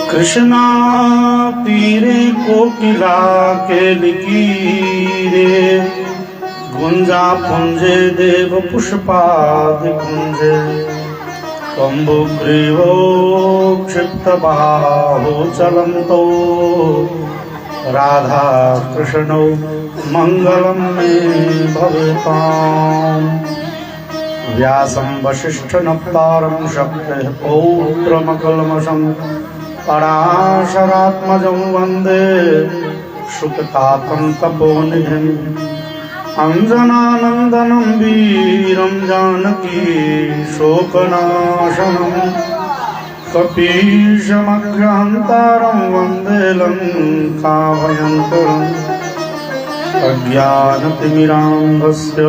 कृष्णा तीरे कोकिला के लिकीरे गुंजा पुंजे देव पुष्पादि कुंजे कम्बुग्रीवो क्षिप्त बाहो चलंतो राधा कृष्णौ मंगलम मे भवेताम्। व्यासं वसिष्ठनप्तारं शक्तेः पौत्रमकल्मषं पराशरात्मजं वन्दे शुकतातं तपोनिधिम्। अंजनानन्दनं वीरं जानकी शोकनाशनं कपीशमग्रहन्तारं वन्दे लङ्काभयङ्करम्। अज्ञानतिमिरान्धस्य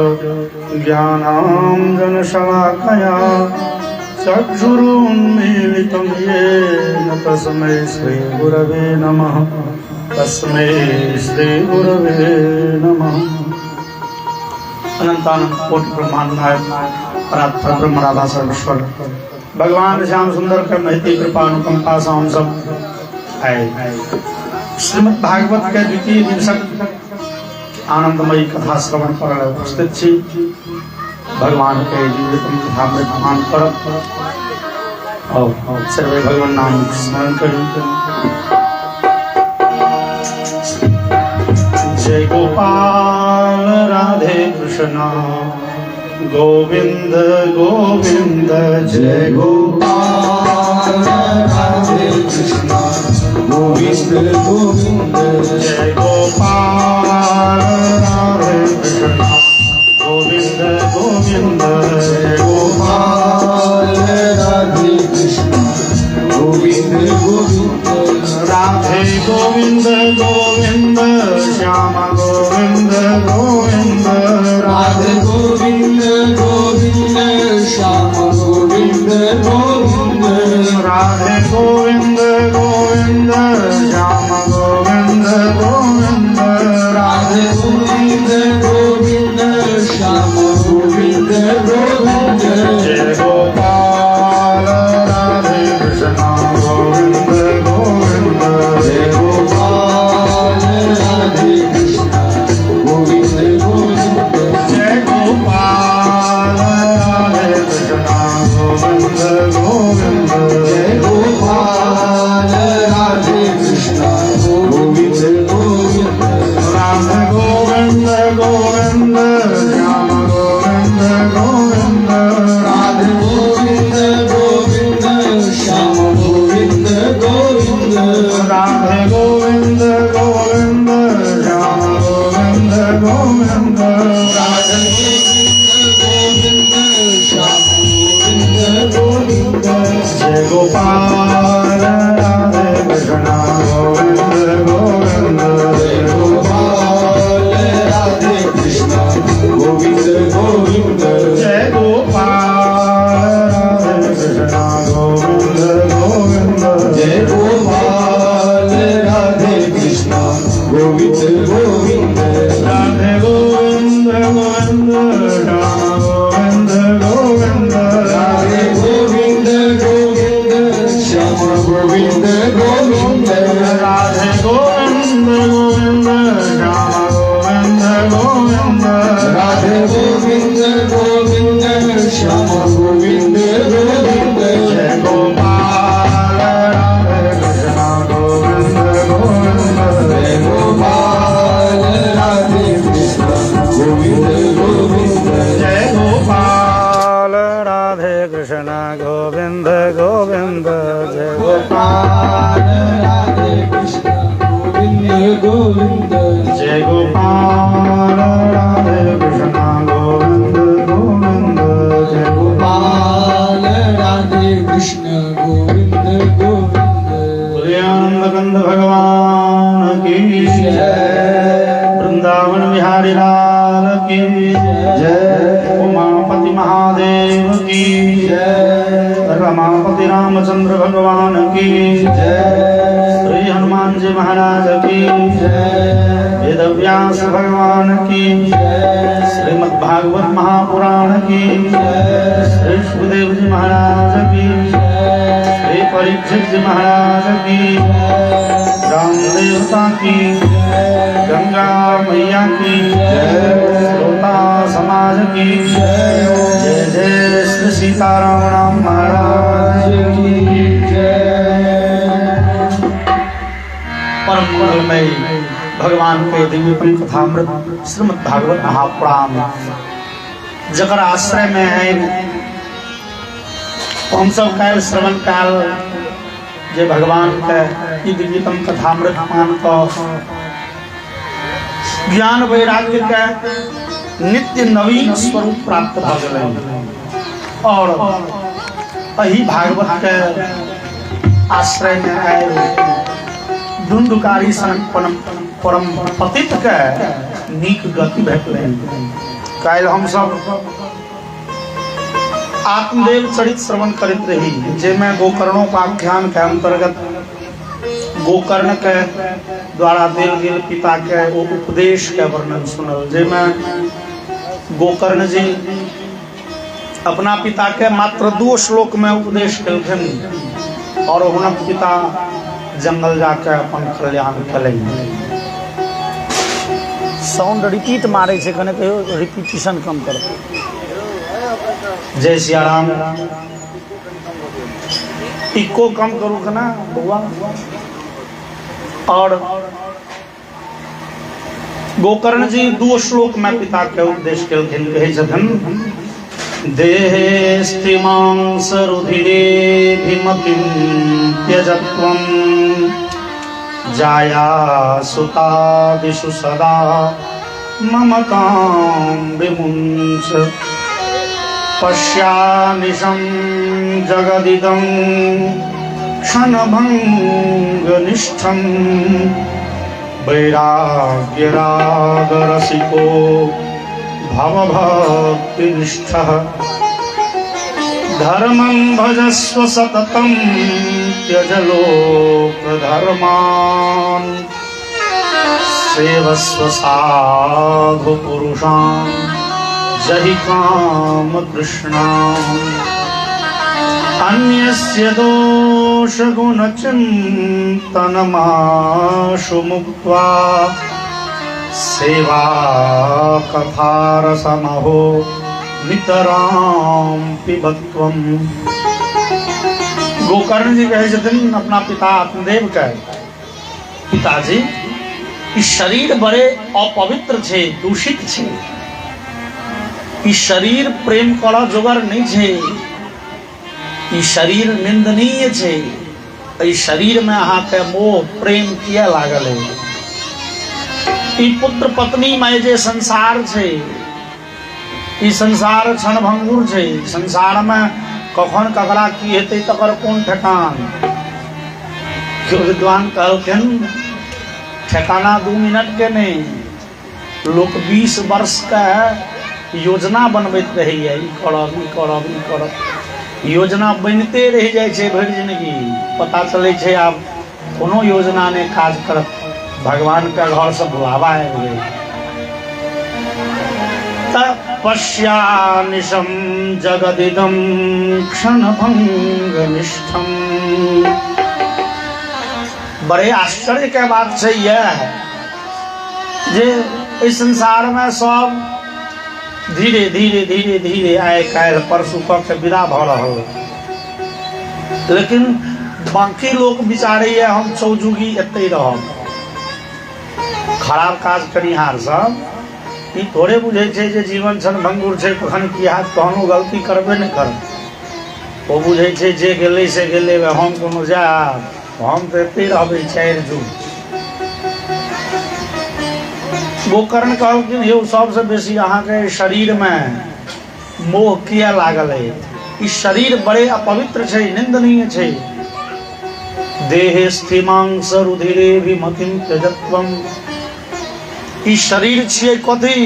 ज्ञानाञ्जनशलाकया चक्षुरुन्मीलितं येन तस्मै श्रीगुरवे नमः। तस्मै श्रीगुरवे नमः। अनंतानंत कोटि ब्रह्मांड नायक परात्पर ब्रह्म राधा सर्वेश्वर भगवान श्याम सुंदर के महती कृपा अनुकंपा से हम सब आए। श्रीमद् भागवत के द्वितीय दिवसक आनंदमयी कथा श्रवण कर उपस्थित छी। भगवान के जीवितम कथामृत मान कर और सर्वे भगवान नाम स्मरण करें। जय गोपाल राधे कृष्णा गोविंद गोविंद। जय गोपाल राधे कृष्णा गोविंद गोविंद। जय गोपाल राधे कृष्णा गोविंद गोविंद। जय गोपाल राधे कृष्णा गोविंद गोविंद। राधे गोविंद गोविंद श्याम गोविंद गोविंद। राधे गोविंद गोविंद श्याम गोविंद गोविंद। राधे गोविंद गोविंद श्याम गोविंद गोविंद। राधे गोविंद गोविंद श्याम गोविंद गोविंद। जय गोपाल राधे कृष्णा गोविंद गोविंद। जय गोपाल राधे कृष्णा गोविंद गोविंद। जय गोपाल राधे कृष्णा गोविंद गोविंद। जय गोपाल राधे कृष्णा गोविंद गोविंद। राधे गोविंद गोविंद श्याम गोविंद गोविंद। राधे गोविंद गोविंद श्याम गोविंद गोविंद। राधे गोविंद गोविंद श्याम गोविंद गोविंद। राधे गोविंद श्याम गोविंद गोविंद। जय गोपाल राधे कृष्णा गोविंद गोविंद। जय गोपाल राधे कृष्णा गोविंद गोविंद। जय गोपाल राधे कृष्णा गोविंद गोविंद। जय गोपाल राधे कृष्णा गोविंद गोविंद। राधे गोविंद गोविंद श्याम गोविंद गोविंद। राधे गोविंद गोविंद श्याम गोविंद गोविंद। राधे गोविंद गोविंद श्याम गोविंद गोविंद। राधे गोविंद गोविंद श्याम गोविंद गोविंद। जय गोपाल राधे कृष्णा गोविंद गोविंद। जय गोपाल राधे कृष्णा गोविंद गोविंद। जय गोपाल राधे कृष्णा गोविंद गोविंद। जय गोपाल राधे कृष्णा गोविंद गोविंद। जय गोपाल राधे कृष्णा गोविंद गोविंद। जय गोपाल राधे कृष्णा गोविंद गोविंद। तुरंद कंद भगवान की जय। वृंदावन बिहारी लाल की जय। उमापति महादेव की जय। रमापति रामचंद्र भगवान की जय। श्री हनुमान जी महाराज की जय। वेदव्यास भगवान की, श्रीमद् भागवत महापुराण की, श्री सुखदेव जी महाराज की, श्री परीक्षित जी महाराज की, राम देवता की, गंगा मैया की, श्रोता समाज की, जय जय श्री सीताराम महाराज की जय। परम मंगलमय भगवान के दिव्य कथामृत श्रीमद् भागवत महापुराण जकर आश्रय में है हम सब काल श्रवण काल जे भगवान के दिव्यतम कथामृत मान को ज्ञान वैराग्य के नित्य नवीन स्वरूप प्राप्त भ गए और अही भागवत के आश्रय में आए धुंधुकारी सन परम पतित के नीक गति भेटले। काल हम सब आत्मदेव चरित श्रवण करते रही जेमे गोकर्णों का आख्यान के अंतर्गत गोकर्ण के द्वारा देल गेल पिता के उपदेश के वर्णन सुनल जेमे गोकर्ण जी अपना पिता के मात्र 2 श्लोक में उपदेश केलखिन और हुनक पिता जंगल जाके अपन कल्याण करेंगे। साउंड रिपीट मारे छे कने कहियो रिपीटिशन कम कर। जय सिया राम। इको कम करू कना बउआ। और गोकर्ण जी 2 श्लोक में पिता के उपदेश केलखिन कहे छथन देहेस्तिमांस रुधिरे भिमतिं त्यजत्वं जाया सुता विशु सदा ममतां विमुञ्च पश्यानिशं जगदिदं क्षणभङ्गनिष्ठं वैराग्यरागरसिको भवभक्तिनिष्ठः धर्मं भजस्व सततं त्यज लोकधर्मान् सेवस्व साधु पुरुषान् जहि कामतृष्णाम् अन्यस्य दोषगुणचिन्तनमाशु मुक्त्वा सेवा कथारसमहो नितराम पिबत्वम। गोकर्ण जी कहे छथिन अपना पिता आत्मदेव के पिताजी ई शरीर बड़े अपवित्र छे दूषित छे ई शरीर प्रेम करा जोगर नहीं छे ई शरीर निंदनीय छे ई शरीर में अहाँ के मोह प्रेम किया लागल है ई पुत्र पत्नी में जे संसार छे ई संसार क्षणभंगुर छे संसार में कखन ककरा की हेतै तकर कोन ठेकान क्यों विद्वान कहलखिन ठेकाना 2 मिनट के नहीं लोग 20 वर्ष का योजना बनबैत रहैया ई करब ई करब ई करब योजना बनते रह जाए छे भरि जिंदगी पता चले छे आब कोनो योजना ने काज करत भगवान का घर से बुलावा आबि गेल तपस्यानिशं जगदिदं क्षणभंगनिष्ठं। बड़े आश्चर्य के बात है यह जे इस संसार में सब धीरे धीरे धीरे धीरे आए काल परसू क के विदा भ रहल लेकिन बाकी लोग विचारे हम चौजुगी एते रहब खराब काज करिहार सब ई थोड़े बुझे छे जे जीवन क्षणभंगुर छे कखन की हाथ कहनो गलती करबे नहीं कर वो बुझे छे जे गेले से गेले हम कोनो जाब हम तो एते रहबे 4 जुग। गोकर्ण कहलखिन यौ सबसे बेसी अहाँ के शरीर में मोह किया लागल है ई शरीर बड़े अपवित्र छे निंदनीय छे देहे स्थिमांस रुधिरे विमतिं त्यजत्वम ई शरीर छिए कथी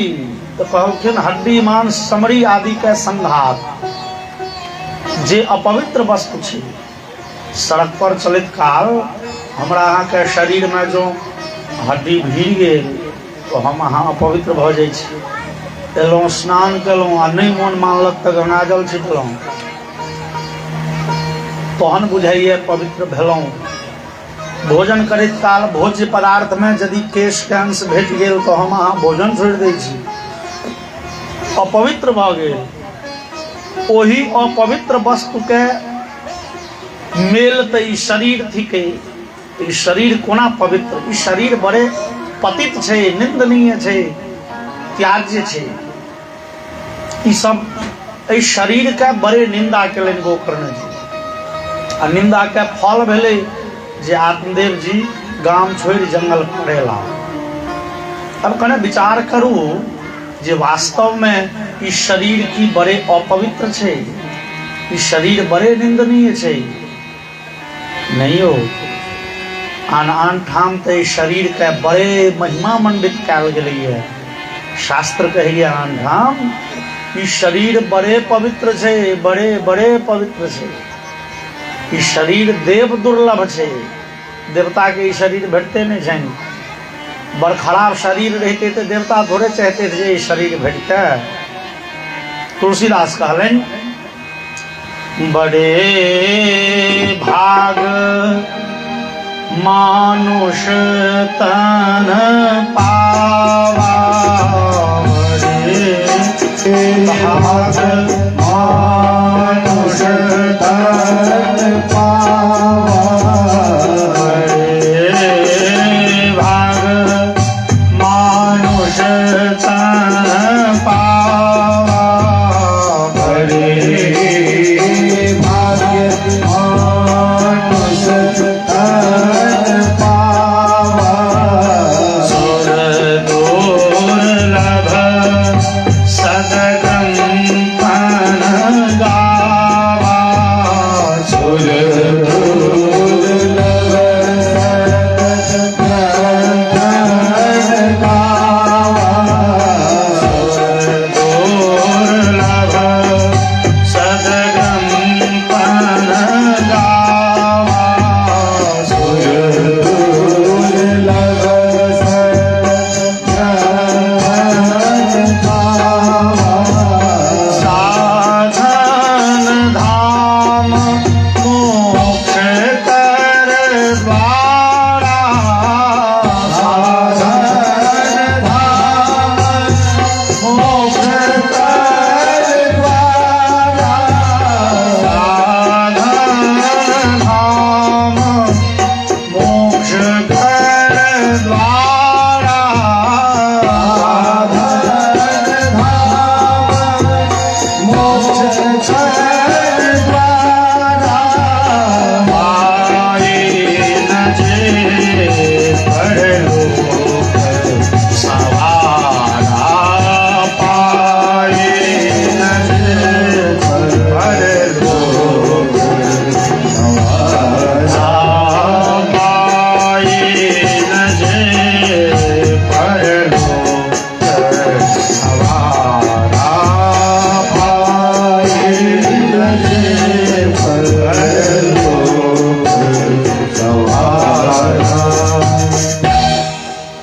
तो कहलखिन हड्डी मांस चमड़ी आदि के संघात जे अपवित्र वस्तु छे। सड़क पर चलित काल हमरा अहाँ के शरीर में जो हड्डी भीड़ गेल तो हम अहाँ अपवित्र भ जाइ छी। एलहुँ स्नान केलहुँ आ नहीं मोन मानलक तऽ गंगाजल छिटलहुँ, तहन बुझाइए पवित्र भेलहुँ। भोजन करैत काल भोज्य पदार्थ में यदि केश के अंश भेट गेल तो हम अहाँ भोजन छोड़ि दै छी, अपवित्र भ गेल। ओही अपवित्र वस्तु के मेल त ई शरीर थिके, ई शरीर कोना पवित्र, ई शरीर बड़े पतित छे, निंदनीय छे, त्याज्य छे। ई सब ई शरीर के बड़े निंदा केलनि गोकर्ण जी, आ निंदा के फल भेले जे आत्मदेव जी गाम छोड़ि जंगल पड़ेला। अब कने विचार करू जे वास्तव में इस शरीर की बड़े अपवित्र छे, इस शरीर बड़े निंदनीय छे। नहीं हो, आन आन ठाम ते शरीर के बड़े महिमा मंडित कल गए। शास्त्र कहिए आन ठाम इस शरीर बड़े पवित्र छे, बड़े बड़े पवित्र छे। इस शरीर देव दुर्लभ छे, देवता के ई शरीर भेटते नहीं छन। बड़ खराब शरीर रहते तो देवता थोड़े चाहते थे ये शरीर भेटते। तुलसीदास कहलन बड़े भाग मानुष तन पावा, बड़े भाग मानुष तन पावा, बड़े भाग मानुष तन पावा, बड़े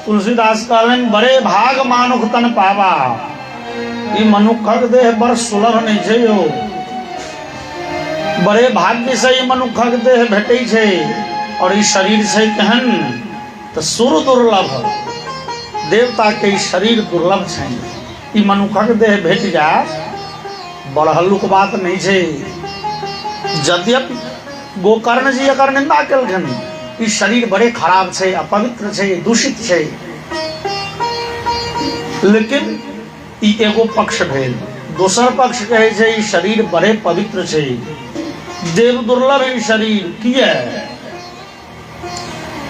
तुलसीदास कहलन बड़े भाग मानुख तन पावा। ई मनुखक देह बड़ सुलभ नहीं छे यो, बड़े भाग्य से ई मनुखक देह भेटै छे। और ई शरीर से कहन तो सुर दुर्लभ, देवता के शरीर दुर्लभ छे। ई मनुखक देह भेट जाए बड़ हल्लुक बात नहीं छे। यद्यपि गोकर्ण जी एकर निंदा केलखिन, ई शरीर बड़े खराब छे, अपवित्र छे, दूषित छे। लेकिन ई एगो पक्ष भेल। दोसर पक्ष कहे छे ई शरीर बड़े पवित्र छे, देव दुर्लभ ई शरीर किए।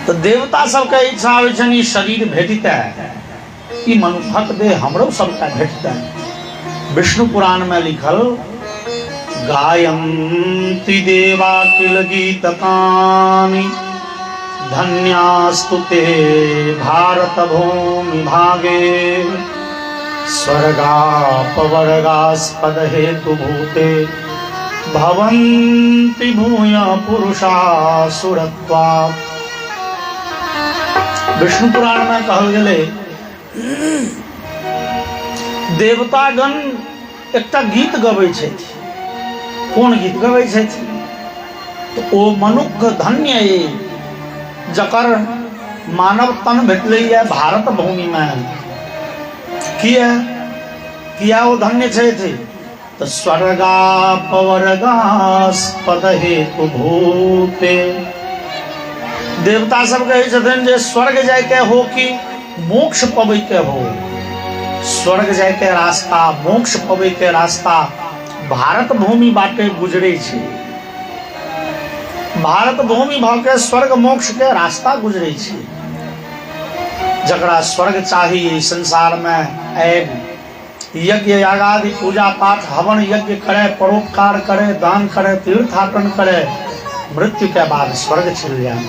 तो देवता सबके इच्छा होइ छनि ई शरीर भेटिते, ई मनुखक देह हमरो सबका भेटते। विष्णु पुराण में लिखल गायन्ति देवा किल गीतकानि धन्यास्तु ते भारत भूमि भागे स्वर्गापवर्गास्पद हेतु भूते भवन्ति भूय पुरुषासुरत्वात्। विष्णु पुराण में कहल गेले देवतागण एकटा गीत गबै छथि। कोन गीत गबै छथि? तो ओ मनुख धन्य ये जकर मानव तन भेटलैया भारत भूमि में। किया वो धन्य छथि? तो स्वर्गापवर्गास्पद हेतु भूते। देवता सब कहै छथिन जे स्वर्ग जाय के हो कि मोक्ष पबै के हो, स्वर्ग जाय के रास्ता, मोक्ष पबै के रास्ता भारत भूमि बाटे गुजरे छै। भारत भूमि भ के स्वर्ग मोक्ष के रास्ता गुजरे छै। जकरा स्वर्ग चाही संसार में आबि यज्ञ यागादि पूजा पाठ हवन यज्ञ करे, परोपकार करे, दान करे, तीर्थाटन करे, मृत्यु के बाद स्वर्ग चल जाए।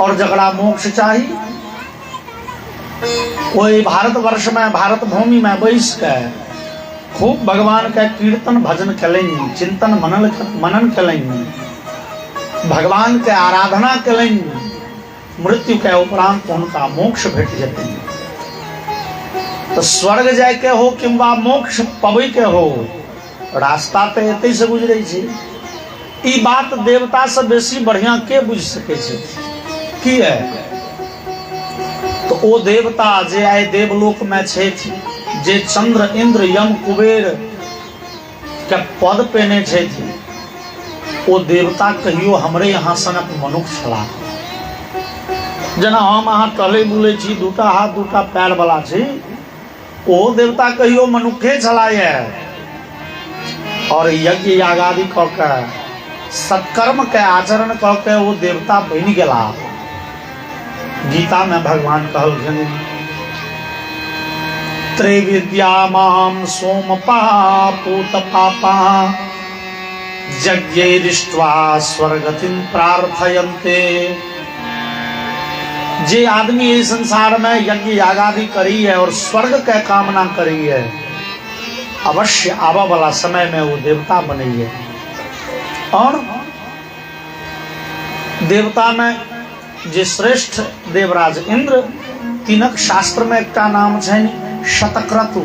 और जकरा मोक्ष चाही कोई भारतवर्ष में भारत भूमि में बैस के खूब भगवान के कीर्तन भजन कलें, चिंतन मनन कलें, भगवान के आराधना कलें, मृत्यु के उपरांत उनका मोक्ष भेट जेतै। तो स्वर्ग जाय के हो किंबा मोक्ष पबै के हो, रास्ता तो एतै से गुजरै छै। ई बात देवता से बेसी बढ़िया के बुझ सकै छै? की है? तो ओ देवता जे आइ देवलोक में छथि, जे चंद्र इंद्र यम कुबेर के पद पेने छथि, ओ देवता कहियो हमरे यहाँ सनक मनुख छला। जेना हम अहाँ टहले बुले छी, दूटा हाथ दूटा पैर वाला छी, ओ देवता कहियो मनुखे छला ये। और यज्ञ यागादि क के सत्कर्म के आचरण क के वो देवता बन गेला। गीता में भगवान कहलखिन त्रैविद्यामां सोमपा पूत पापा यज्ञैरिष्ट्वा स्वर्गतिं प्रार्थयन्ते। जे आदमी इस संसार में यज्ञ यागादि करी है और स्वर्ग के कामना करी है, अवश्य आवा वाला समय में वो देवता बनी है। और देवता में जे श्रेष्ठ देवराज इंद्र, तिनक शास्त्र में एकटा नाम छनि शतक्रतु।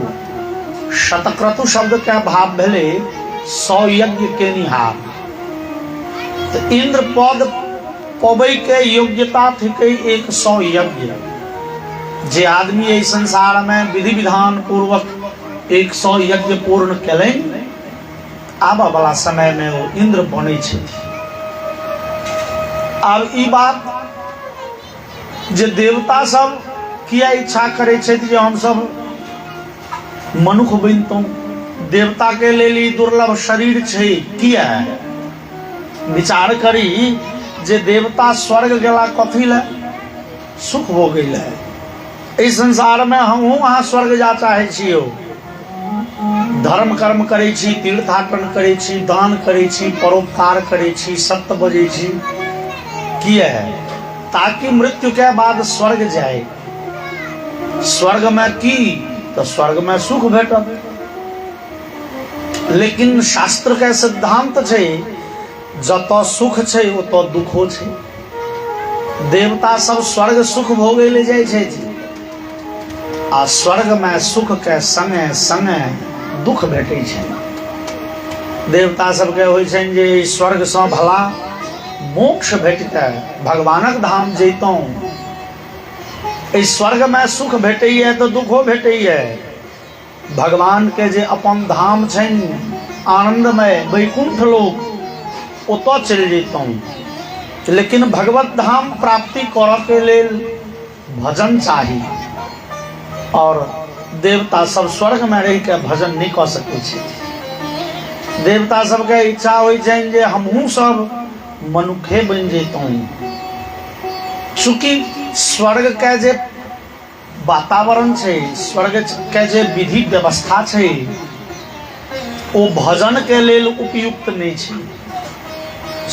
शतक्रतु शब्द के भाव भेले 100 यज्ञ केनिहार। तो इंद्र पद पबै के योग्यता थिकै 100 यज्ञ। जे आदमी इस संसार में विधि विधान पूर्वक 100 यज्ञ पूर्ण कलें, आबा वाला समय में वो इंद्र बने छथि। अब ई बात जे देवता सब किया इच्छा करे छथि जे हम सब मनुख बनितौं? देवता के लेल ई दुर्लभ शरीर छै। किया? विचार करी जे देवता स्वर्ग गेला कथी ले? सुख भोगै ले। इस संसार में हमहूँ अहाँ स्वर्ग जा चाहे छियो, धर्म कर्म करे छी, तीर्थाटन करे छी, दान करे छी, परोपकार करे छी, सत्य बजे छी। किया? ताकि मृत्यु के बाद स्वर्ग जाए। स्वर्ग में की? तो स्वर्ग में सुख भेटत। लेकिन शास्त्र के सिद्धांत छै जतऽ सुख छै ओतऽ दुखो छै। देवता सब स्वर्ग सुख भोगै ले जाइ छथि, आ स्वर्ग में सुख के संगे संगे दुख भेटै छै। देवता सबके होइ छनि जे स्वर्ग सँ भला मोक्ष भेटतै, भगवानक धाम जैतौं। इस स्वर्ग में सुख भेटैए तो दुखो भेटैए। भगवान के जे अपन धाम छनि आनंदमय वैकुंठ लोक, ओतऽ चलि जैतौं। लेकिन भगवत धाम प्राप्ति करऽ के लेल भजन चाही, और देवता सब स्वर्ग में रह के भजन नहीं कऽ सकै छथि। देवता सबके इच्छा होइ छनि जे हमहूँ सब मनुखे बन जैतौं। चूँकि स्वर्ग के जे वातावरण छै, स्वर्ग के जे विधि व्यवस्था छै, ओ भजन के लेल उपयुक्त नहीं छै।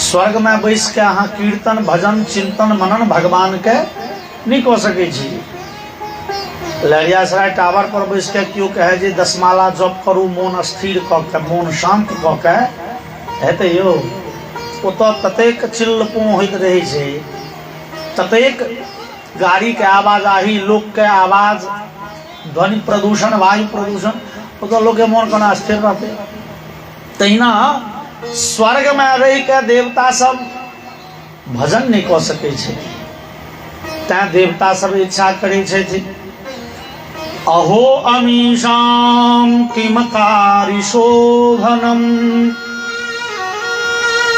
स्वर्ग में बैस के अहाँ कीर्तन भजन चिंतन मनन भगवान के नहीं कऽ सकै छी। लहरियासराय टावर पर बैस के क्यों कहे जे 10 माला जप करू मोन स्थिर कऽ के, मोन शांत कऽ के, हेतै यौ? ओतऽ ततेक चिल्लपो होइत रहै छै, ततेक गाड़ी के आवाजाही, लोक के आवाज, ध्वनि प्रदूषण, वायु प्रदूषण, वो तो लोग के मन कोना स्थिर रहते। तहिना स्वर्ग में रह के देवता सब भजन नहीं कऽ सकै छै, तैं देवता सब इच्छा करै छथि, अहो अमीशाम किमकारी शोभनम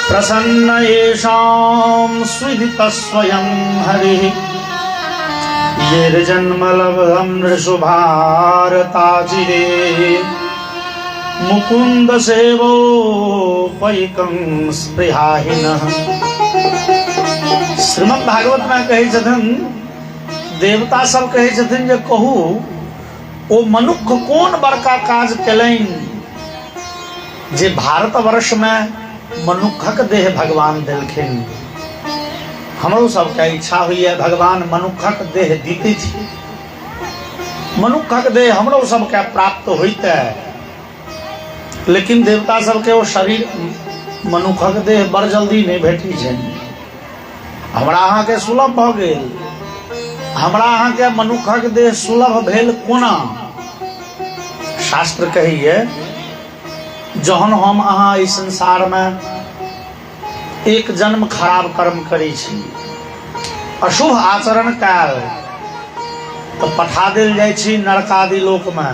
प्रसन्न येषां स्विदित स्वयं हरिः येर्जन्मलब्धं नृषुभारताचिरे मुकुंद सेवो पैकं स्पृहाहिनः। श्रीमद् भागवत में कहै छथिन, देवता सब कहै छथिन जे कहू ओ मनुख कोन बड़का काज केलनि जे भारत वर्ष में मनुखक देह भगवान देलखिन। हमरो सबके इच्छा होइए भगवान मनुखक देह दीते थी, मनुखक देह हमरो सबके प्राप्त होइते, लेकिन देवता सबके वो शरीर मनुखक देह बड़ जल्दी नहीं भेटी छै। हमरा अहाँ के सुलभ भ गेल, हमरा अहाँ के मनुखक देह सुलभ भेल कोना? शास्त्र कहिए जहन हम अहाँ इस संसार में एक जन्म खराब कर्म करै छी, अशुभ आचरण काल, तो पठा देल जाइ छी नरकादि लोक में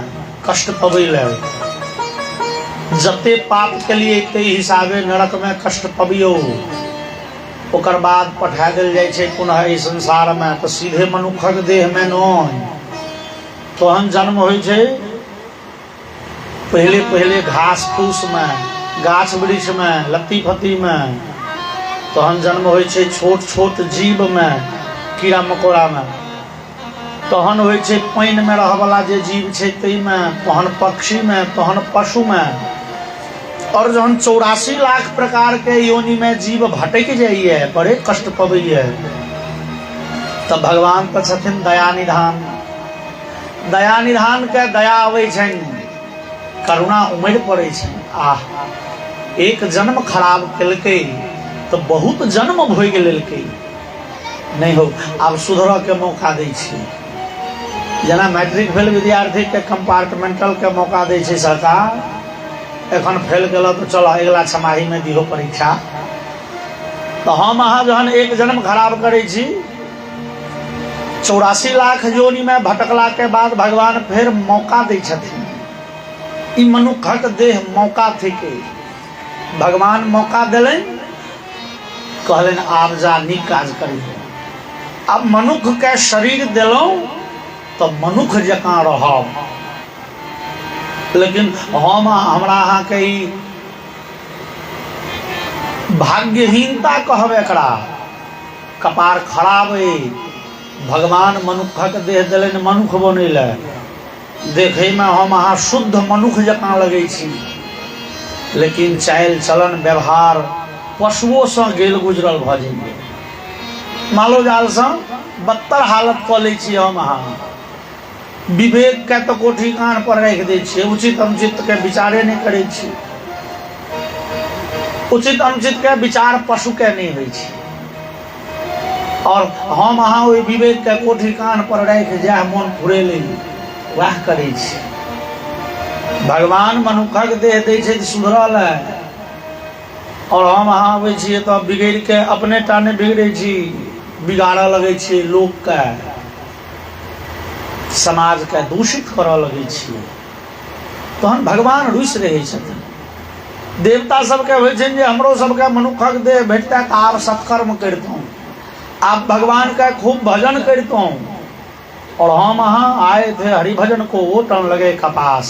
कष्ट पबै लेल। जते पाप के लिए ते हिसाबे नरक में कष्ट पबियो, ओकर बाद पठा देल जाइ छै पुनः इस संसार में, तो सीधे मनुखक देह में नहीं। तहन जन्म होइ छै पहले पहले घास फूस में, गाछ वृक्ष में, लत्ती फत्ती में, तहन जन्म होइ छै छोट छोट जीव में, कीड़ा मकोड़ा में, तहन होइ छै पानि में रह वाला जे जीव छै तै में, तहन पक्षी में, तहन पशु में, और जहन 84 लाख प्रकार के योनि में जीव भटक जाइए, बड़े कष्ट पबैए, तब भगवान तो छथिन दया निधान। दया निधान के दया अबै छनि, करुणा उमड़ पड़े छै। आह, एक जन्म खराब केलकै तो बहुत जन्म भोग लेलकै, नहीं हो आब सुधरऽ के मौका दै छी। जेना मैट्रिक फेल विद्यार्थी के कंपार्टमेंटल के मौका दै छै सरकार, एखन फेल गेल तो चलो अगला छमाही में दिहो परीक्षा। तो हम अहाँ जहन एक जन्म खराब करै छी, 84 लाख योनि में भटकला के बाद भगवान फिर मौका दै छथिन। ई मनुखक देह मौका थिके, भगवान मौका देलनि, कहलन आब जा नीक काज करी। अब मनुख के शरीर देलौं तो मनुख जकाँ रहब, लेकिन हम हमरा अहाँ के भाग्यहीनता कहब एकरा, कपार खराब है। भगवान मनुखक देह देलनि मनुख बनैले, देखे में हम अहाँ शुद्ध मनुख जकाँ लगै छी, लेकिन चाल चलन व्यवहार पशुओं से गेल गुजरल भ जाइए, मालो जाल से बदतर हालत कऽ लै छी हम अहाँ। विवेक के तो कोठी कान पर राखि दै छियै, उचित अनुचित के विचारे नहीं करै छी। उचित अनुचित के विचार पशु के नहीं होइ छै, और हम अहाँ ओहि विवेक के कोठी कान पर राखि जएह मोन फुरेलै वएह करै छी। भगवान मनुखक देह दै छै सुधरल है, और हम अहाँ अबै छियै तो बिगड़ के अपने टा नहीं बिगड़ै छी, बिगाड़ऽ लगै छियै लोक के, समाज के दूषित करऽ लगै छियै, तहन भगवान रुसि रहै छथिन। देवता सबके होइ छनि जे हमरो सबके मनुखक देह भेटतै तऽ आब सत्कर्म करितहुँ, आब भगवान का खूब भजन करता हूँ। और हम अहाँ आए थे हरि भजन को टन लगे कपास,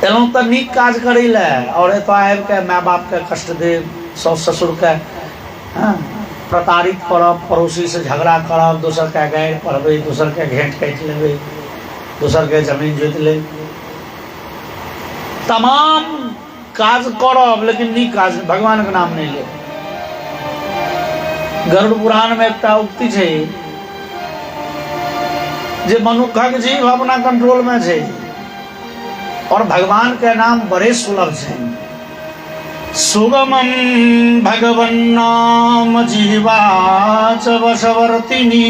एलौं तो नीक काज करे ले, और एतो आबि के माय बाप के कष्ट दे, सास ससुर के प्रताड़ित करब, पड़ोसी से झगड़ा करब, दोसर के गारि पढ़बै, दोसर के घेंट काटि लेबै, दोसर के जमीन जोति ले, तमाम काज करब, लेकिन नीक काज भगवान के नाम नहीं ले। गरुड़ पुराण में एक उक्ति है जे मनुखक जीव अपना कंट्रोल में है, और भगवान के नाम बड़े सुलभ है। सुगमं भगवन्नाम जिह्वाच वशवर्तिनी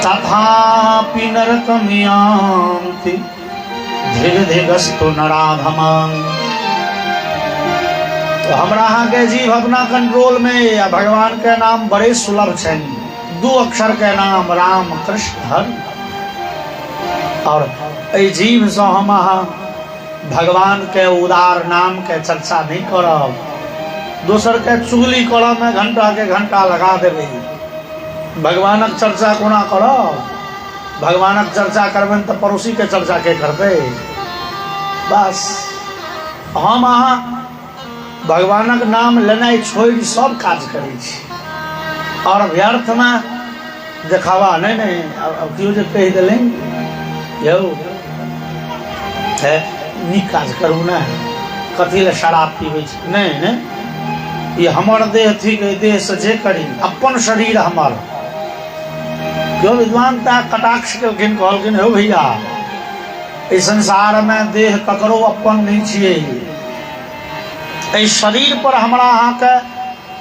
तथापि नरकं यान्ति धिगस्तु नराधमां। तो हमरा यहाँ के जीव अपना कंट्रोल में या भगवान के नाम बड़े सुलभ छन। 2 अक्षर के नाम राम कृष्ण हरि। और ए जीव से हम भगवान के उदार नाम के चर्चा नहीं करब, दोसर के चुगली करब में घंटा के घंटा लगा देवे। भगवानक चर्चा कोना करब? भगवानक चर्चा करबे तो पड़ोसी के चर्चा के करते। बस हम अहाँ भगवानक नाम लेनाइ छोड़ सब काज करै छी और व्यर्थ में देखावा नहीं। अब क्यों जो कह दिले यौ नीक काज करू ना, कथी ले शराब पीबै छी? नहीं ये हमर देह थी, देह से जे करी अपन शरीर हमर। क्यों विद्वानता कटाक्ष केलखिन, कहलखिन हो भैया इस संसार में देह ककरो अपन नहीं छिए। इस शरीर पर हमरा अहाँ के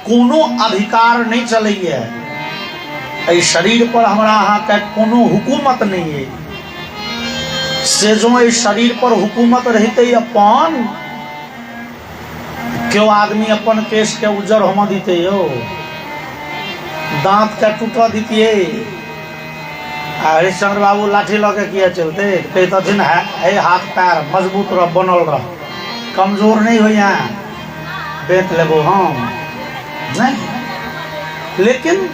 कोनो अधिकार नहीं चलैए। इस शरीर पर हमरा अहाँ के कोनो हुकूमत नहीं है। से जो इस शरीर पर हुकूमत रहते अपन क्यों आदमी अपन केश के उज्जर होम दीते हो, दांत के टूटा दीतिए। हरिश्चंद्र बाबू लाठी लगे किया चलते, कहते है हाथ पैर मजबूत रह, बनल रह, कमजोर नहीं हो यहाँ बेच लेबो हम नहीं। लेकिन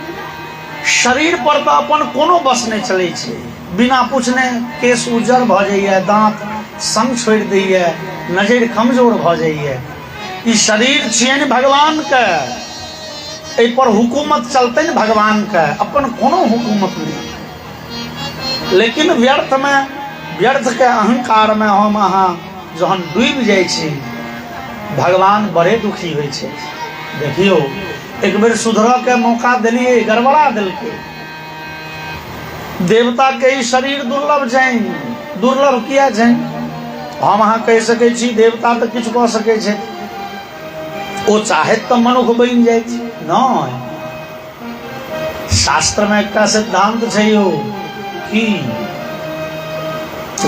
शरीर पर तो अपन कोनो बस नहीं चले छे। बिना पूछने केस उज्जर भ जाइए, दांत संग छोड़ दैए, नजर कमजोर भ जाइए। ई शरीर छियन भगवान के, ए पर हुकूमत चलते न भगवान के, अपन कोनो हुकूमत नहीं। लेकिन व्यर्थ में, व्यर्थ के अहंकार में हम अहाँ जहन डूब जाए छी, भगवान बड़े दुखी होय छे। देखियो एक बेर सुधर के मौका दिलिए, गड़बड़ा दिलके। देवता के ही शरीर दुर्लभ छे। दुर्लभ किया छे? हम अहाँ कह सके छी देवता तो किछु कह सके छे, ओ चाहे तो मनुष्य बन जाए नहीं। शास्त्र में एक सिद्धांत छे यो कि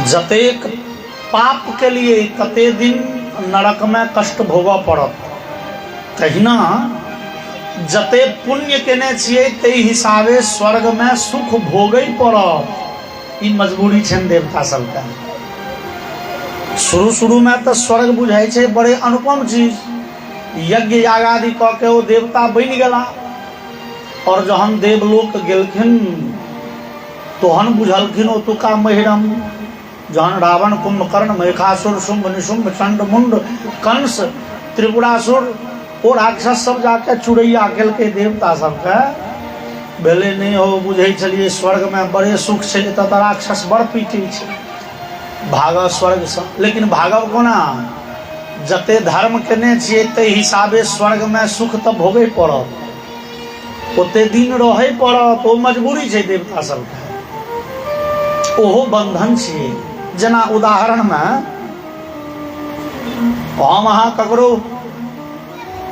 जतेक पाप के लिए कते दिन नरक में कष्ट भोगऽ पड़त, तहिना जते पुण्य केने छिए ते हिसाबे स्वर्ग में सुख भोगै पड़त। ई मजबूरी छन देवता सबके। शुरू में तो स्वर्ग बुझाई छे बड़े अनुपम चीज, यज्ञ याग आदि क के वो देवता बन गेला। और जहन देवलोक गेलखिन तोहन बुझलखिन ओतुका महिरम। जहन रावण, कुंभकर्ण, महिषासुर, शुंभ निशुंभ, चंड मुंड, कंस, त्रिपुरासुर और राक्षस सब जाके चुड़ैया केल के देवता सबके भेले नहीं हो। बुझे चलिए स्वर्ग में बड़े सुख छे, तो राक्षस बड़ पीटे छे, भागव स्वर्ग से। लेकिन भागव कोना? जते धर्म केने छिए ते हिसाबे स्वर्ग में सुख तो भोगे पड़त, ओते दिन रहे पड़त। ओ मजबूरी छे देवता सबके, ओहो बंधन छिए। जना उदाहरण में हम अहाँ ककरो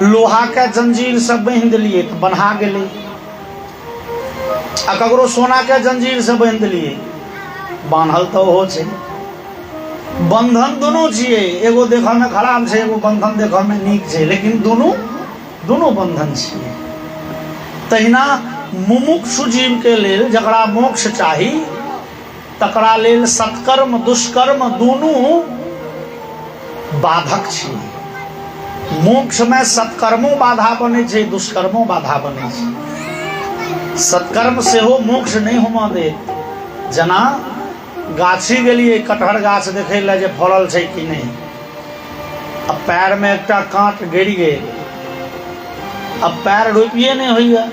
लोहा के जंजीर से बांध दिलिए तो बन्हा गेले, आ ककरो सोना के जंजीर से बांध दिलिए बांधल तो हो छे। बंधन दोनों छिए, एगो देखा में खराब छे, एगो बंधन देखा में नीक छे, लेकिन दोनों बंधन छिए। तहिना मुमुक्षु जीव के लेल जकरा मोक्ष चाही तकरा लेल सत्कर्म दुष्कर्म दोनों बाधक छिए। मोक्ष में सत्कर्मो बाधा बने छे, दुष्कर्मो बाधा बने छे। सत्कर्म से हो मोक्ष नहीं होमा दे। जना गाछी गेलिए कटहर गाछ देखे ले जे फड़ल छे कि नहीं, अब पैर में एकटा कांट गिर गेल, अब पैर रोपिए नहीं होइए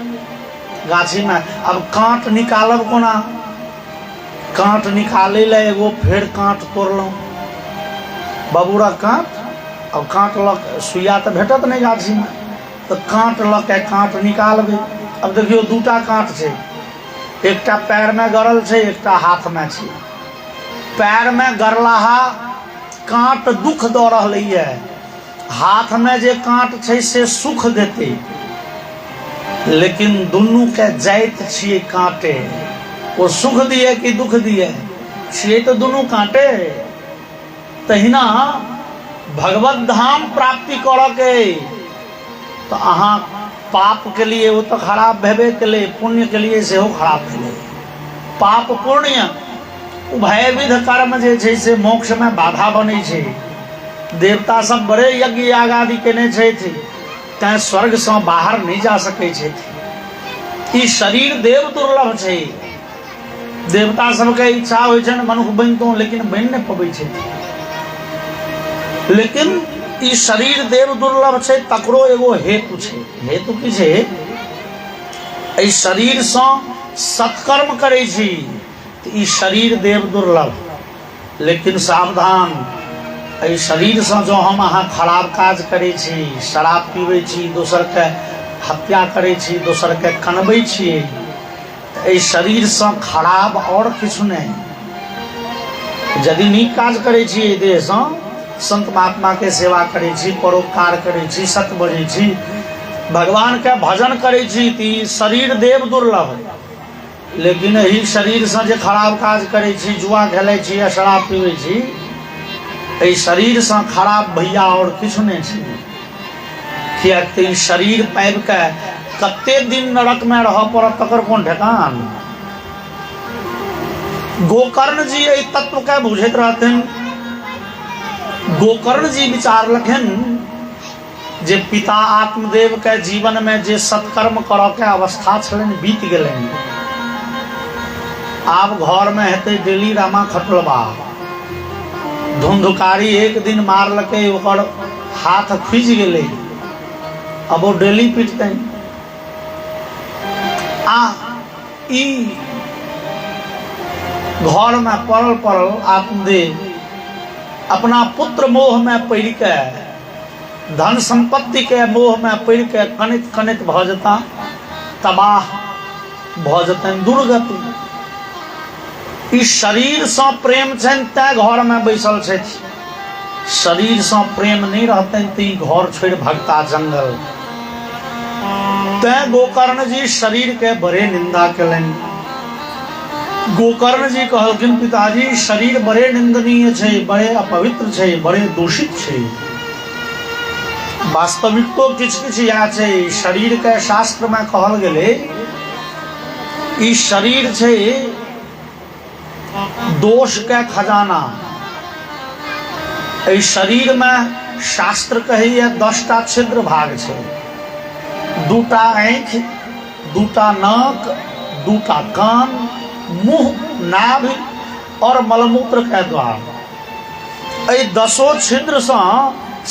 गाछी में। अब कांट निकालब कोना? कांट निकाले ले एगो फेर कांट तोड़लौं, बबूरा कांट। अब कांट लग सुइया तो भेटत नहीं गाछी में, तो कांट लग के कांट निकालबे। अब देखियो दूटा कांट छे, एकटा पैर में गड़ल छे, एकटा हाथ में छे। पैर में गड़लाहा कांट दुख दऽ रहलै है, हाथ में जे कांट छै से सुख देते, लेकिन दुनू के जाइत छियै कांटे। वो सुख दिए कि दुख दिए, छियै तो दुनू कांटे। तहिना भगवत धाम प्राप्ति करऽ के तो अहाँ पाप के लिए वो तो खराब भेबे केले, पुण्य के लिए सेहो खराब भेले। पाप पुण्य उभयविध कर्म जे छै से मोक्ष में बाधा बनै छै। देवता सब बड़े यज्ञ याग आदि केने छथि, तैं स्वर्ग से बाहर नहीं जा सकै छथि। ई शरीर देव दुर्लभ छै। देवता सबके इच्छा होइ छनि मनुष्य बनितों, लेकिन बनि नहि पबै छथि। लेकिन ई शरीर देव दुर्लभ छै, तकरो एगो हेतु छै। हेतु की छै? एहि शरीर से सत्कर्म करै छी तऽ ई शरीर देव दुर्लभ। लेकिन सावधान, एहि शरीर से जो हम अहाँ खराब काज करै छी, शराब पीबै छी, दोसर के हत्या करै छी, दोसर के कनबै छियै, तऽ एहि शरीर से खराब और किछु नहीं। यदि नीक काज करै छी एहि देह से, संत महात्मा के सेवा करै छी, परोपकार करै छी, सत्य बजै छी, भगवान के भजन करै छी, तऽ शरीर देव दुर्लभ। लेकिन एहि शरीर से जे खराब काज करै छी, जुआ खेलै छी या शराब पीबै छी, एहि शरीर से खराब भैया और किछु नहीं छै। कियाक तऽ ई शरीर पाबि के कते दिन नरक में रह पड़त, तकर कोन ठेकान। गोकर्ण जी एहि तत्व के बुझैत रहथिन। गोकर्ण जी विचारलखिन जे पिता आत्मदेव के जीवन में जे सत्कर्म करऽ के अवस्था छलनि बीत गेलनि। आब घर में हेतै डेली रामा खटलबा। धुंधुकारी एक दिन मारलकै, ओकर हाथ खुजि गेलै, अब वो डेली पीटतै। आ ई घर में पड़ल आत्मदेव अपना पुत्र मोह में पड़ के, धन संपत्ति के मोह में पड़ के कनित कनित भ जेता, तबाह भ जेतनि, दुर्गति। इस शरीर से प्रेम छनि तैं घर में बैसल छथि। शरीर से प्रेम नहीं रहतनि तऽ घर छोड़ भगता जंगल। तैं गोकर्ण जी शरीर के बड़े निंदा केलनि। गोकर्ण जी कहलखिन, पिताजी शरीर बड़े निंदनीय छै, बड़े अपवित्र छै, बड़े दूषित छै। वास्तविक तो किछ किछ या छै। शरीर के शास्त्र में कहल गेलै, ई शरीर छै दोष के खजाना। एहि शरीर में शास्त्र कहैया 10टा छिद्र भाग छै। 2टा आँखि, 2टा नाक, 2टा कान, मुंह, नाभि और मलमूत्र के द्वार। एहि 10 छिद्र से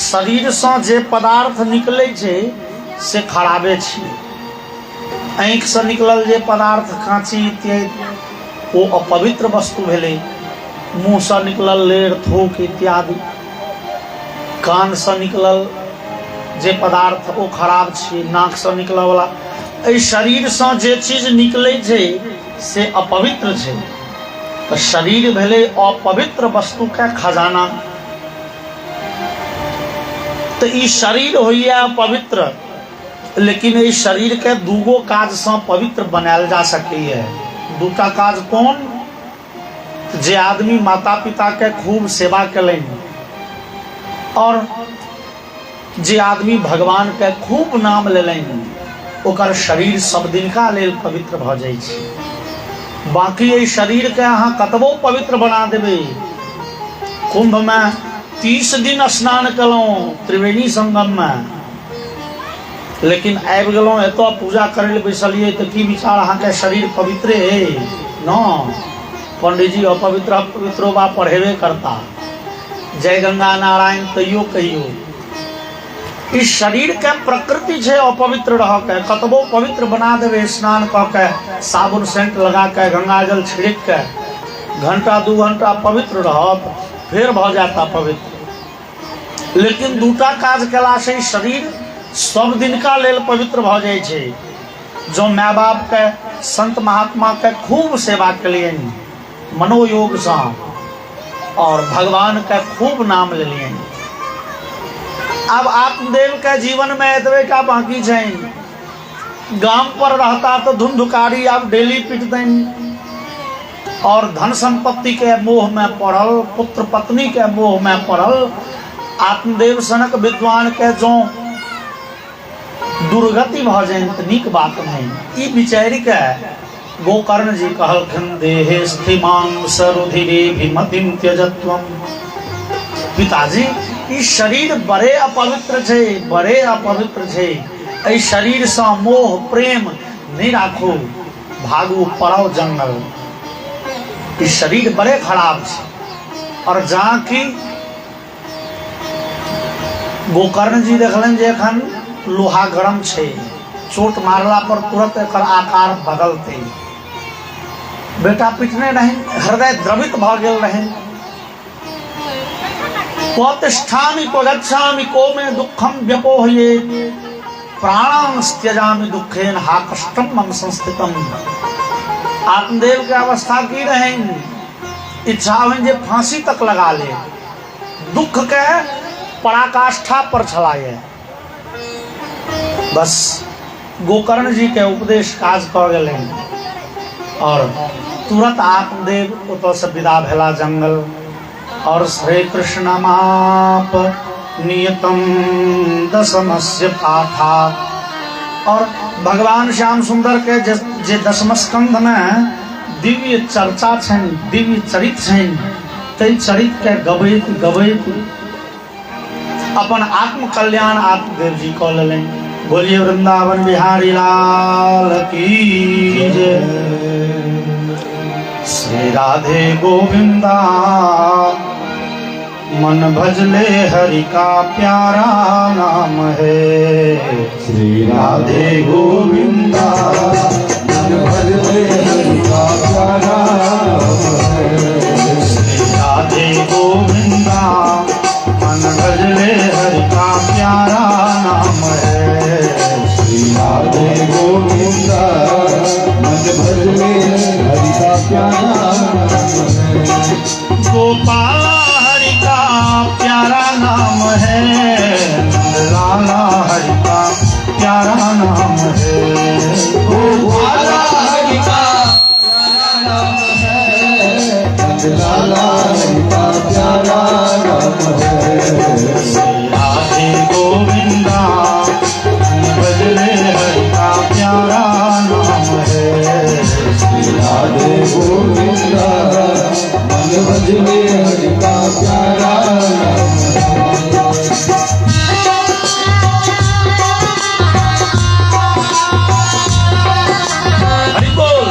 शरीर से जे पदार्थ निकले छै से खराबे छै। आँखि से निकलल जे पदार्थ कांची इत्यादि वो अपवित्र वस्तु भेलै। मुंह से निकलल लेर, थूक इत्यादि। कान से निकलल जे पदार्थ वो खराब छै। नाक से निकलल वाला, एहि शरीर से जे चीज निकले छै से अपवित्र छै। तो शरीर भेलै अपवित्र वस्तु के खजाना। तो ई शरीर होइया पवित्र, लेकिन इस शरीर के दूगो काज से पवित्र बनायल जा सकैए। 2टा काज कोन? जे आदमी माता पिता के खूब सेवा केलनि और जे आदमी भगवान के खूब नाम लेलनि, ओकर शरीर सब दिनका लेल पवित्र भ जाइ छै। बाकी एहि शरीर के अहाँ कतबो पवित्र बना देबै। कुंभ में 30 दिन स्नान केलहुँ त्रिवेणी संगम में, लेकिन आबि गेलहुँ एतऽ पूजा करै लए बैसलियै तऽ की विचार अहाँके शरीर पवित्रे है? न, पंडित जी अपवित्र पवित्रो बा पढ़ेबे करता। जय गंगा नारायण तैयो कहियो। इस शरीर के प्रकृति छै अपवित्र रह के। कतबो पवित्र बना देवे, स्नान क के, साबुन सेंट लगा के, गंगा जल छिड़क के, घंटा 2 घंटा पवित्र रहत, फिर भ जाता पवित्र। लेकिन 2टा काज केला से शरीर सब दिनका लेल पवित्र भ जाइ छै। जो माय बाप के, संत महात्मा के खूब सेवा केलियनि मनोयोग से, और भगवान के खूब नाम लेलियनि, अब आत्मदेव के जीवन में एतवे का बाकी है। गांव पर रहता तो धुंधुकारी आप डेली पीटते और धन संपत्ति के मोह में पड़ल, पुत्र पत्नी के मोह में पड़ल। आत्मदेव सनक विद्वान के जो दुर्गति भजन नीक बात नहीं। ई विचारी के गोकर्ण जी कहलखिन देहे स्थिमां सरुधिरे भीमतिम त्यजत्वम। पिताजी ई शरीर बड़े अपवित्र छे, बड़े अपवित्र छे। ई शरीर से मोह प्रेम नहीं राखो, भागू पड़ाओ जंगल। ई शरीर बड़े खराब छे। और जहाँ की गोकर्ण जी देखलन जे एखन लोहा गरम छे, चोट मारला पर तुरंत एकर आकार बदलते। बेटा पिटने रहे, हृदय द्रवित भ गेल रहे। क्वतिष्ठामि क्वगच्छामि को मे दुःखम व्यपोहये, प्राणान् त्यजामि दुःखेन हा कष्टम मम संस्थितम। आत्मदेव के अवस्था की रहे, इच्छा हुई जे फांसी तक लगा ले, दुख के पराकाष्ठा पर छलाए। बस गोकर्ण जी के उपदेश काज कर गए और तुरंत आत्मदेव उतो से विदा भेला जंगल। और श्री कृष्ण माप नियतम दशमस्य पाठा। और भगवान श्याम सुंदर के जे दशम स्कंध में दिव्य चर्चा छन, दिव्य चरित छन, तई चरित के गबैत गबैत अपन आत्म कल्याण आत्मदेव जी को ले। बोलिए वृंदावन बिहारी लाल की जय। श्री राधे गोविंदा मन भजले हरि का प्यारा नाम है। श्री राधे गोविंदा मन भजले हरि का प्यारा नाम है। श्री राधे गोविंदा मन भजले हरि का प्यारा नाम है। श्री राधे गोविंदा मन भजले हरि का प्यारा नाम है। गोपाला हरि का प्यारा नाम है, लाला हरि का प्यारा नाम है। गोपाला हरि का प्यारा नाम है, लाला हरि का प्यारा नाम है। श्री राधे गोविंदा भजले हरि का प्यारा नाम है। श्री राधे गोविंदा मन भजले हरि का प्यारा नाम है। हरि बोल।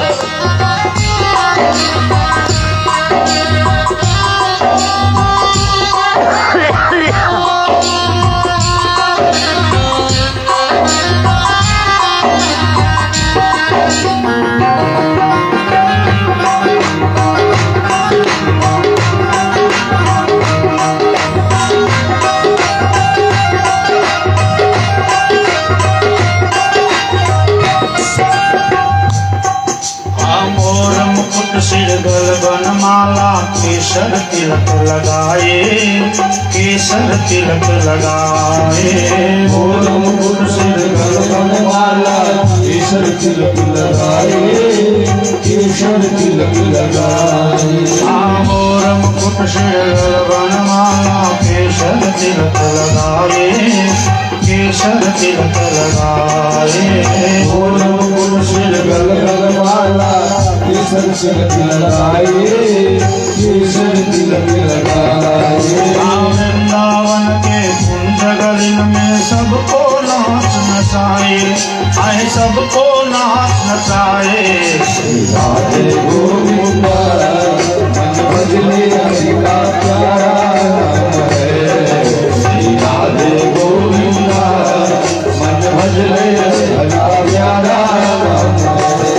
मोर मुकुट सिर गल बनमाला, केसर तिलक लगाए, केसर तिलक लगाए। मोर मुकुट सिर गल बनमाला, केसर तिलक लगाए, केसर तिलक लगाए। मोर मुकुट सिर गल बनमाला, केसर तिलक लगाए, केसर तिलक लगाए। मोर मुकुट सिर गल बनमाला, केसर तिलक लगाए, केसर तिलक लगाए। वृंदावन के कुंज गलिन में सबको नाच नचाए, आए सबको नाच नचाए। श्री राधे गोविंदा मन भजले हरि का प्यारा नाम है। श्री राधे गोविंदा मन भजले हरि का प्यारा नाम है।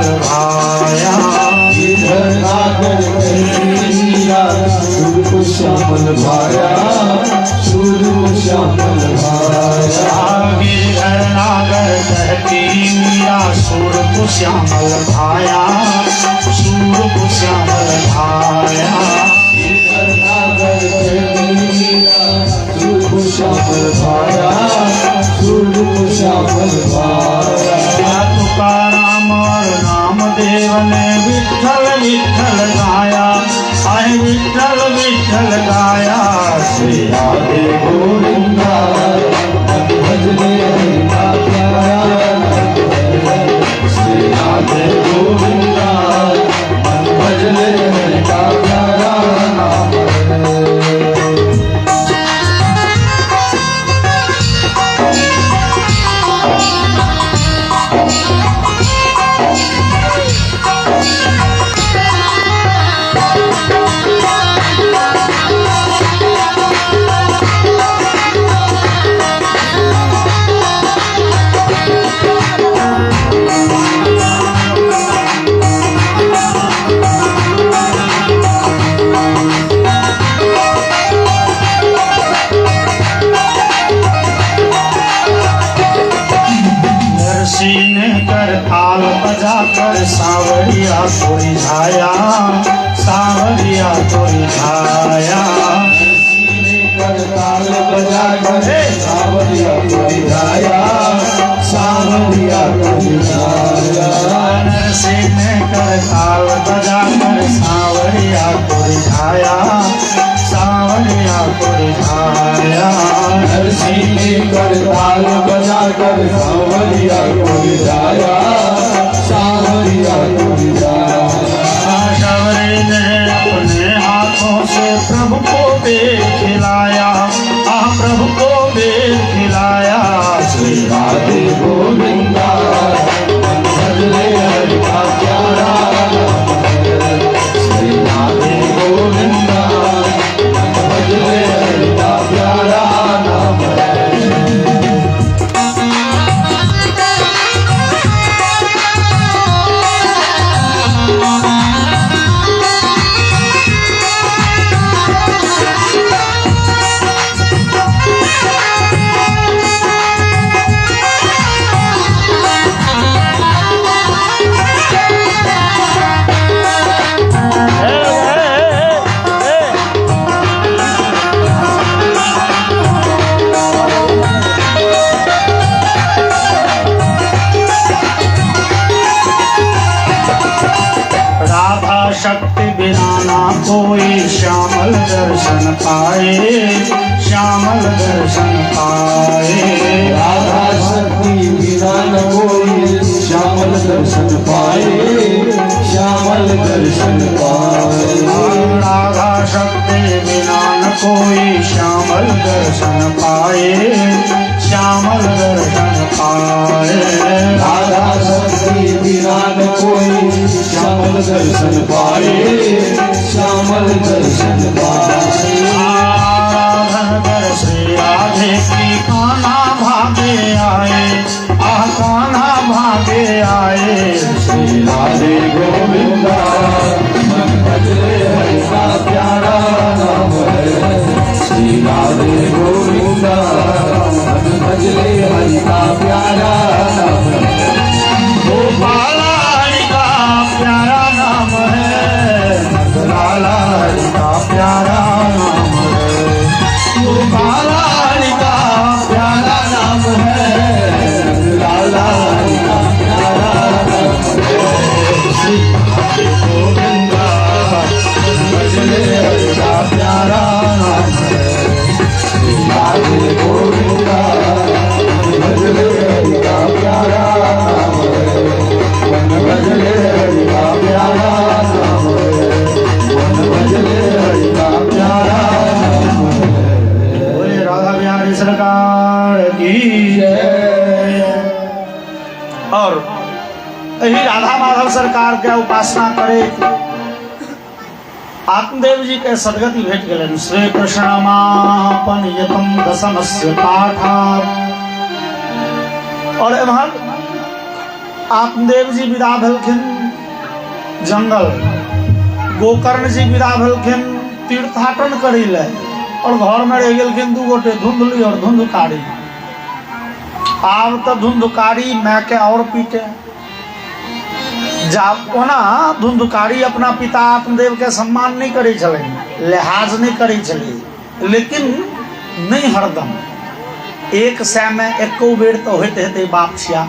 श्यामल भाया गिरधर मीरा सुर को श्यामल भाया सुर को श्यामल भाया गिरधर नागर कहती मीरा सुर को श्यामल भाया सुर को श्यामल भाया गिरधर नागर कहती मीरा सुर को श्यामल भाया सुर को श्यामल भाया तुकाराम और नामदेव ने विठ्ठल विठ्ठल गाया आए विठ्ठल विठ्ठल गाया श्री राधे गोविंदा भजने हरि का प्यारा श्री राधे गोविंदा भजने हरि का प्यारा नाम ताल बजा कर सावरिया को रिझाया सावरिया को रिझाया ताल बजा कर सावरिया को रिझाया सावरिया को रिझाया नरसिंह कर ताल बजा कर सावरिया को रिझाया सावरिया को रिझाया नरसिंह कर ताल बजा कर सावरिया को रिझाया सावरिया को रिझाया सावरी ने अपने हाथों से प्रभु को बेर खिलाया प्रभु को बेर खिलाया श्री राधे गोविंदा भजने हरि का प्यारा श्री राधे गोविंदा भजने हरि का प्यारा नाम शक्ति बिना ना कोई श्यामल दर्शन पाए श्यामल दर्शन पाए राधा शक्ति बिना न कोई श्यामल दर्शन पाए श्यामल दर्शन पाए राधा शक्ति बिना न कोई श्यामल दर्शन पाए श्यामल दर्शन पाए राधा शक्ति बिना न कोई श्यामल दर्शन पाए श्यामल दर्शन पाए आराधन कर श्री राधे की कान्हा भागे आए कान्हा भागे आए श्री राधे गोविंदा मन भजने हरि का प्यारा नाम है श्री राधे गोविंदा मन भजने हरि का प्यारा नाम है गोपाला हरि का प्यारा नाम है लाला हरि का प्यारा नाम है गोपाला हरि का प्यारा नाम है लाला हरि का प्यारा नाम है श्री राधे गोविंदा भजने हरि का प्यारा नाम है श्री राधे गोविंदा भजने हरि का प्यारा नाम है मन भजने हरि का प्यारा नाम है मन भजने हरि का प्यारा नाम है बोले राधा बिहारी सरकार की जय। और यही राधा माधव सरकार के उपासना करे आत्मदेव जी के सदगति भेट गए श्री कृष्णमापन यतम दशमस्य पाठा और एवं आत्मदेव जी विदा भेलखिन जंगल, गोकर्ण जी विदा भेलखिन तीर्थाटन करै ले, और घर में रह गेलखिन दू गोटे, धुंधली और धुंधकारी। आब तो धुंधकारी माय के और पीटे। जब ओना धुंधकारी अपना पिता आत्मदेव के सम्मान नहीं करै छलै, लिहाज नहीं करै छलै, लेकिन नहीं हरदम। एक सै में एको बेर तो होते हेतै बाप छिया।